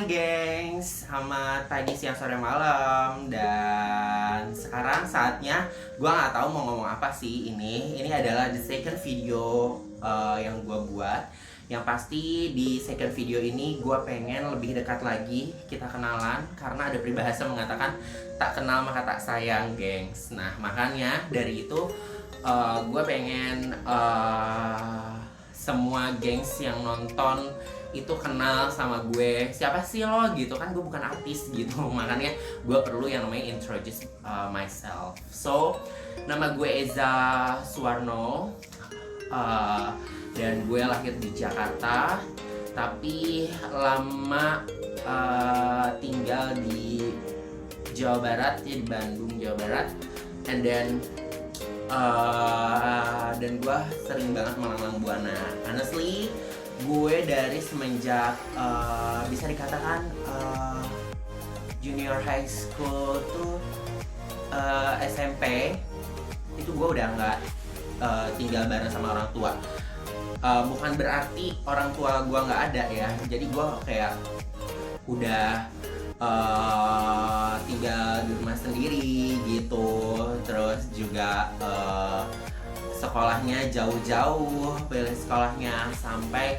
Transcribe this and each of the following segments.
gengs, selamat pagi, siang, sore, malam. Dan sekarang saatnya gue nggak tahu mau ngomong apa sih ini. Ini adalah the second video yang gue buat. Yang pasti di second video ini gue pengen lebih dekat lagi kita kenalan. Karena ada peribahasa mengatakan tak kenal maka tak sayang, gengs. Nah makanya dari itu gue pengen semua gengs yang nonton itu kenal sama gue, siapa sih lo gitu kan, gue bukan artis gitu. Makanya gue perlu yang namanya introduce myself. So nama gue Eza Suwarno, dan gue lahir di Jakarta tapi lama tinggal di Jawa Barat, ya di Bandung, Jawa Barat. And then dan gue sering banget melanglang buana. Honestly, gue dari semenjak bisa dikatakan junior high school tuh SMP itu gue udah nggak tinggal bareng sama orang tua. Bukan berarti orang tua gue nggak ada ya. Jadi gue kayak udah tinggal di rumah sendiri gitu. Terus juga sekolahnya jauh-jauh, pilih sekolahnya sampai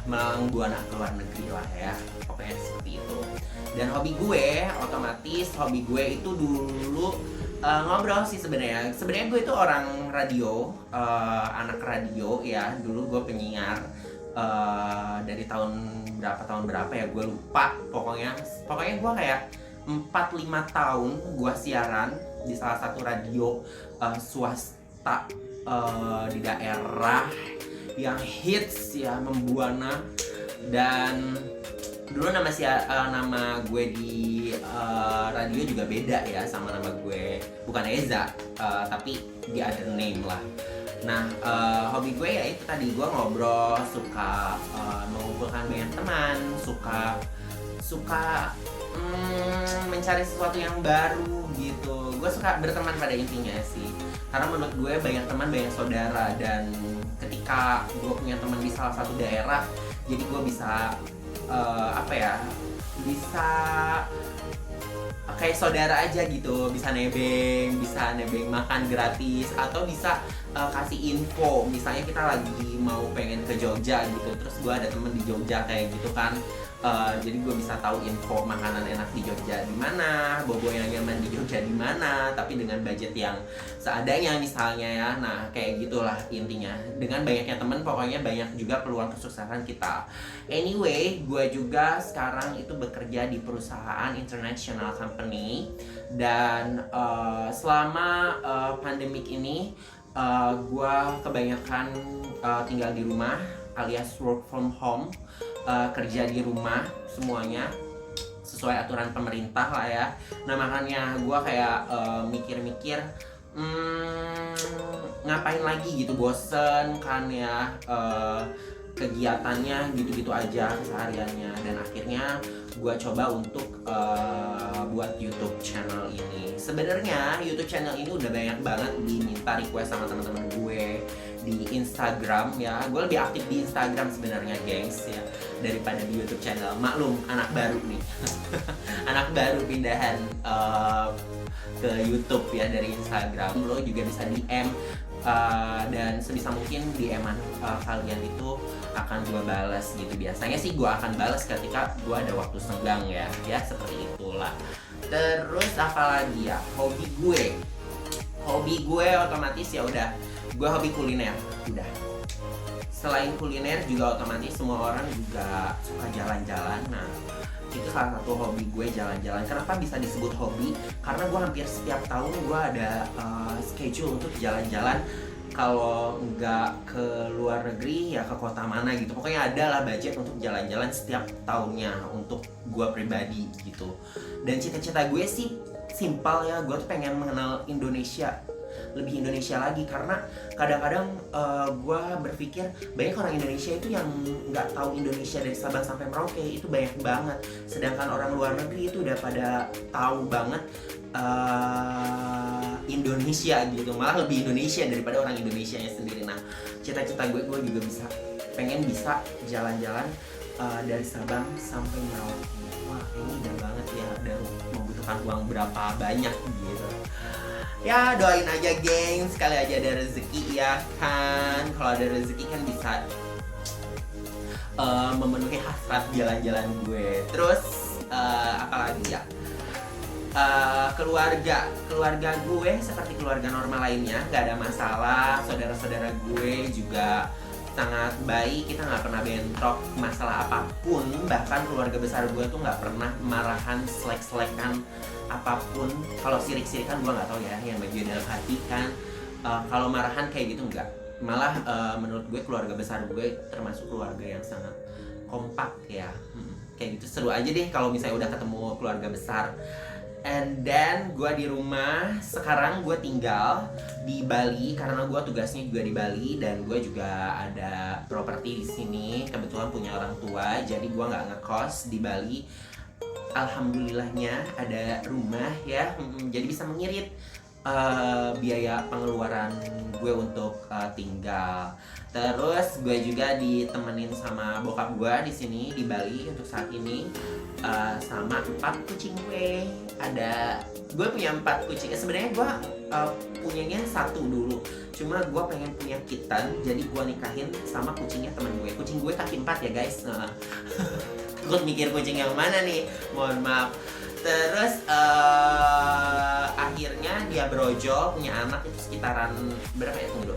melalang buana ke luar negeri lah ya, pokoknya seperti itu. Dan hobi gue, otomatis hobi gue itu dulu ngobrol sih sebenarnya. Sebenarnya gue itu orang radio, anak radio ya. Dulu gue penyiar dari tahun berapa ya gue lupa. Pokoknya gue kayak 4-5 tahun gue siaran di salah satu radio swasta di daerah yang hits ya, membuana. Dan dulu nama gue di radio juga beda ya sama nama gue, bukan Eza, tapi the other name lah. Nah, hobi gue ya itu tadi, gue ngobrol, suka mengumpulkan banyak teman, suka mencari sesuatu yang baru gitu. Gue suka berteman pada intinya sih, karena menurut gue banyak teman banyak saudara. Dan ketika gue punya teman di salah satu daerah, jadi gue bisa bisa kayak saudara aja gitu, bisa nebeng makan gratis, atau bisa kasih info. Misalnya kita lagi mau pengen ke Jogja gitu, terus gue ada temen di Jogja kayak gitu kan. Jadi gue bisa tahu info makanan enak di Jogja di mana, bobo yang nyaman di Jogja di mana, tapi dengan budget yang seadanya misalnya ya. Nah kayak gitulah intinya. Dengan banyaknya temen, pokoknya banyak juga peluang kesuksesan kita. Anyway, gue juga sekarang itu bekerja di perusahaan international company. Dan selama pandemik ini gue kebanyakan tinggal di rumah, alias work from home. Kerja di rumah semuanya sesuai aturan pemerintah lah ya. Nah makanya gue kayak mikir-mikir ngapain lagi gitu, bosen kan ya, kegiatannya gitu-gitu aja kesehariannya. Dan akhirnya gue coba untuk buat YouTube channel ini. Sebenarnya YouTube channel ini udah banyak banget diminta request sama teman-teman gue di Instagram ya. Gue lebih aktif di Instagram sebenarnya, gengs ya, daripada di YouTube channel. Maklum, anak baru nih. Anak baru pindahan ke YouTube ya dari Instagram. Lo juga bisa DM, dan sebisa mungkin DM-an kalian itu akan gue balas gitu. Biasanya sih gue akan balas ketika gue ada waktu senggang ya seperti itulah. Terus apa lagi ya, hobi gue otomatis ya udah, gue hobi kuliner udah. Selain kuliner juga otomatis semua orang juga suka jalan-jalan. Nah itu salah satu hobi gue, jalan-jalan. Kenapa bisa disebut hobi? Karena gue hampir setiap tahun gue ada schedule untuk jalan-jalan. Kalau nggak ke luar negeri ya ke kota mana gitu. Pokoknya ada lah budget untuk jalan-jalan setiap tahunnya untuk gue pribadi gitu. Dan cita-cita gue sih simpel ya, gue tuh pengen mengenal Indonesia, lebih Indonesia lagi. Karena kadang-kadang gue berpikir banyak orang Indonesia itu yang nggak tahu Indonesia dari Sabang sampai Merauke, itu banyak banget. Sedangkan orang luar negeri itu udah pada tahu banget Indonesia gitu, malah lebih Indonesia daripada orang Indonesianya sendiri. Nah cita-cita gue juga pengen bisa jalan-jalan dari Sabang sampai Merauke. Wah ini udah banget ya, udah membutuhkan uang berapa banyak gitu. Ya doain aja geng, sekali aja ada rezeki ya kan. Kalau ada rezeki kan bisa memenuhi hasrat jalan-jalan gue. Terus apalagi ya, keluarga gue seperti keluarga normal lainnya, nggak ada masalah. Saudara-saudara gue juga sangat baik, kita nggak pernah bentrok masalah apapun. Bahkan keluarga besar gue tuh nggak pernah marahan, selek-selekan apapun. Kalau sirik-sirikan gue nggak tahu ya, yang baju dalam hati kan. Kalau marahan kayak gitu nggak. Malah menurut gue keluarga besar gue termasuk keluarga yang sangat kompak ya. Kayak gitu seru aja deh kalau misalnya udah ketemu keluarga besar. And then gue di rumah, sekarang gue tinggal di Bali karena gue tugasnya juga di Bali dan gue juga ada properti di sini. Kebetulan punya orang tua, jadi gue nggak ngekos di Bali. Alhamdulillahnya ada rumah ya, jadi bisa mengirit biaya pengeluaran gue untuk tinggal. Terus gue juga ditemenin sama bokap gue di sini di Bali untuk saat ini, sama 4 kucing gue. Gue punya 4 kucing. Sebenarnya gue punyanya 1 dulu. Cuma gue pengen punya kitten, jadi gue nikahin sama kucingnya teman gue. Kucing gue kaki 4 ya guys. Gue mikir kucing yang mana nih, mohon maaf. Terus akhirnya dia brojol, punya anak itu sekitaran berapa ya, tunggu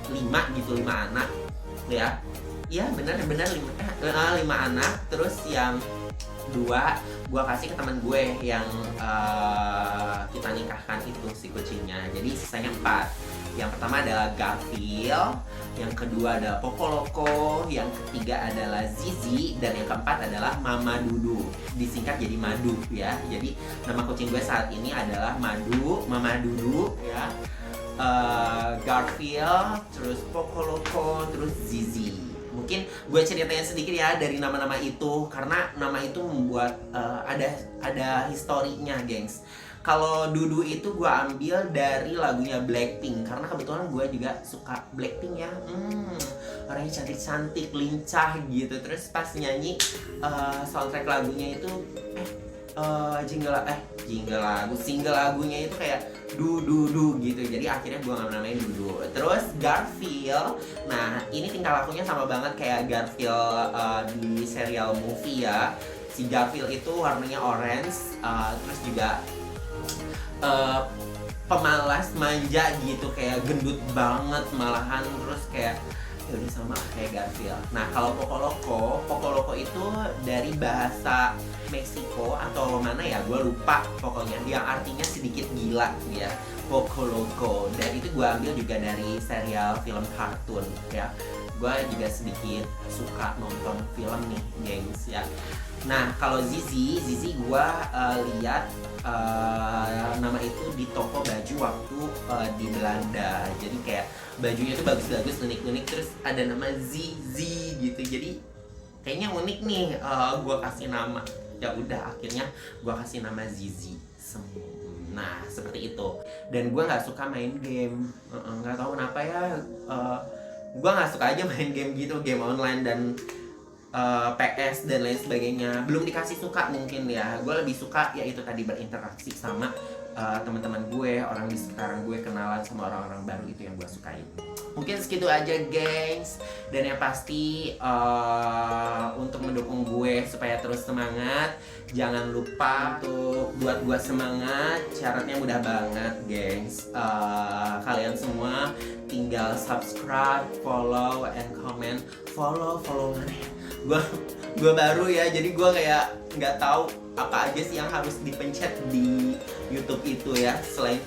5 gitu, 5 anak ya. Iya benar 5 anak. Terus yang 2 gue kasih ke teman gue yang kita nikahkan itu si kucingnya. Jadi sisanya 4. Yang pertama adalah Garfield, yang kedua adalah Pokoloko, yang ketiga adalah Zizi, dan yang keempat adalah Mama Dudu. Disingkat jadi Madu ya. Jadi nama kucing gue saat ini adalah Madu, Mama Dudu ya. Garfield, terus Pokoloko, terus Zizi. Mungkin gue ceritain sedikit ya dari nama-nama itu, karena nama itu membuat ada historinya, gengs. Kalau Dudu itu gue ambil dari lagunya Blackpink, karena kebetulan gue juga suka Blackpink ya. Orangnya cantik-cantik, lincah gitu. Terus pas nyanyi soundtrack lagunya itu single lagunya itu kayak du gitu. Jadi akhirnya gue nggak namanya Dudu. Terus Garfield, nah ini tingkah lakunya sama banget kayak Garfield di serial movie ya. Si Garfield itu warnanya orange, terus juga pemalas, manja gitu, kayak gendut banget malahan. Terus kayak ya udah sama kayak Garfield. Nah kalau Pokoloko itu dari bahasa Meksiko atau mana ya, gue lupa pokoknya, yang artinya sedikit gila ya, Pokoloko. Dan itu gue ambil juga dari serial film kartun ya. Gue juga sedikit suka nonton film nih gengs ya. Nah kalau Zizi gue lihat nama itu di toko baju waktu di Belanda. Jadi kayak bajunya tuh bagus-bagus, unik-unik, terus ada nama Zizi gitu. Jadi kayaknya unik nih, gue kasih nama. Ya udah akhirnya gue kasih nama Zizi. Nah seperti itu. Dan gue nggak suka main game, nggak tahu kenapa ya. Gue nggak suka aja main game gitu, game online dan PS dan lain sebagainya. Belum dikasih suka mungkin ya. Gue lebih suka ya itu tadi, berinteraksi sama teman-teman gue, orang di sekitaran gue, kenalan sama orang-orang baru. Itu yang gue sukain. Mungkin segitu aja gengs. Dan yang pasti untuk mendukung gue supaya terus semangat, jangan lupa untuk buat gue semangat. Syaratnya mudah banget gengs. Kalian semua tinggal subscribe, follow, and comment. Follow mana ya? Gue baru ya, jadi gue kayak nggak tahu apa aja sih yang harus dipencet di YouTube itu ya, selain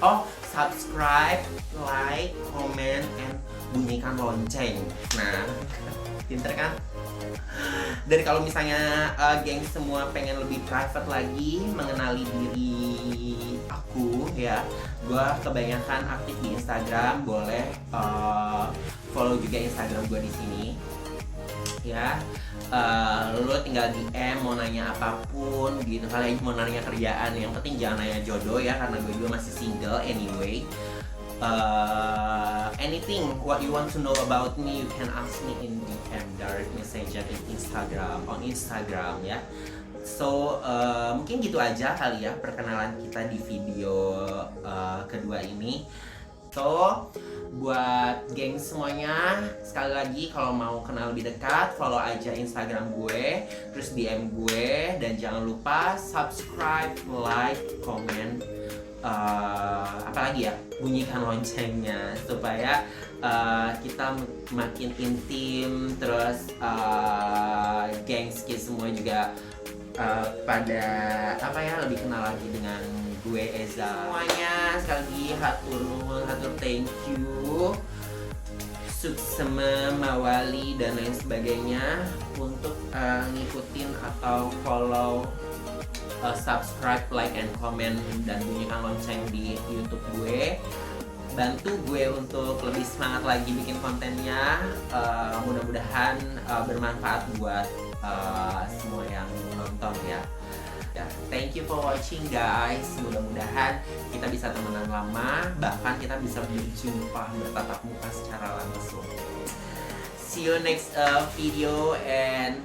subscribe, like, comment, and bunyikan lonceng. Nah pinter kan? Dan kalau misalnya geng semua pengen lebih private lagi mengenali diri aku ya, gue kebanyakan aktif di Instagram. Boleh follow juga Instagram gue di sini ya. Lo tinggal DM mau nanya apapun gitu, kalian mau nanya kerjaan, yang penting jangan nanya jodoh ya, karena gue juga masih single anyway. anything what you want to know about me, you can ask me in DM, direct message in Instagram ya. So mungkin gitu aja kali ya perkenalan kita di video kedua ini. So buat geng semuanya, sekali lagi kalau mau kenal lebih dekat, follow aja Instagram gue, terus DM gue, dan jangan lupa subscribe, like, comment, apalagi ya, bunyikan loncengnya supaya kita makin intim, terus gengski semua juga pada lebih kenal lagi dengan gue Eza. Semuanya sekali lagi hatur nuhun, hatur thank you, suksema, mawali dan lain sebagainya untuk ngikutin atau follow, subscribe, like and comment dan bunyikan lonceng di YouTube gue. Bantu gue untuk lebih semangat lagi bikin kontennya. Mudah-mudahan bermanfaat buat semua yang nonton ya. Thank you for watching guys. Mudah-mudahan kita bisa temenan lama, bahkan kita bisa berjumpa bertatap muka secara langsung. See you next video and